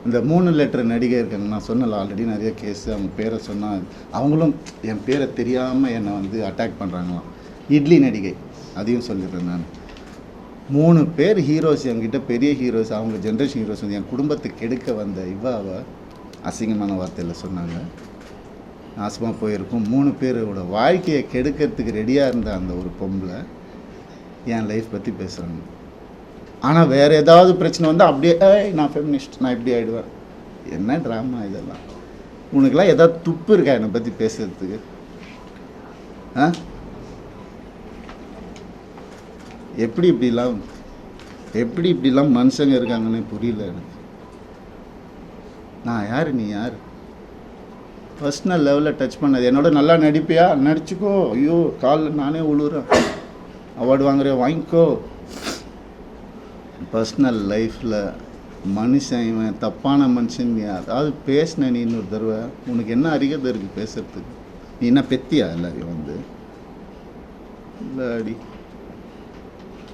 இந்த 3 லெட்டர் நடிகை இருக்காங்க, நான் சொன்னல ஆல்ரெடி நிறைய கேஸு. அவங்க பேரை சொன்னால் அவங்களும் என் பேரை தெரியாமல் என்னை வந்து அட்டாக் பண்ணுறாங்களாம். இட்லி நடிகை அதையும் சொல்லிடுறேன் நான். 3 பேர் ஹீரோஸ் என்கிட்ட, பெரிய ஹீரோஸ், அவங்க ஜென்ரேஷன் ஹீரோஸ் வந்து என் குடும்பத்தை கெடுக்க வந்த இவாவை அசிங்கமான வார்த்தையில் சொன்னாங்க. நாசமாக போயிருக்கும். 3 பேரோட வாழ்க்கையை கெடுக்கிறதுக்கு ரெடியாக இருந்த அந்த ஒரு பொம்பளை என் லைஃப் பற்றி பேசுகிறாங்க. ஆனால் வேறு ஏதாவது பிரச்சனை வந்து அப்படியே நான் ஃபெமினிஸ்ட், நான் இப்படி ஆகிடுவேன். என்ன ட்ராமா இதெல்லாம்? உனக்குலாம் ஏதாவது துப்பு இருக்கா என்னை பற்றி பேசுகிறதுக்கு? எப்படி இப்படிலாம் மனுஷங்க இருக்காங்கன்னு புரியல எனக்கு. நான் யார், நீ யார்? பர்சனல் லெவலில் டச் பண்ணது. என்னோட நல்லா நடிப்பியா, நடிச்சுக்கோ. ஐயோ காலில் நானே உழுவுறேன். அவார்டு வாங்குறேன், வாங்கிக்கோ. பர்சனல் லைஃப்பில் மனுஷன் இவன் தப்பான மனுஷன் அதாவது பேசின நீ இன்னொரு தடவை, உனக்கு என்ன அறிகதை இருக்குது பேசுகிறதுக்கு? நீ என்ன பெத்தியா எல்லாரையும் வந்து? இல்லை அடி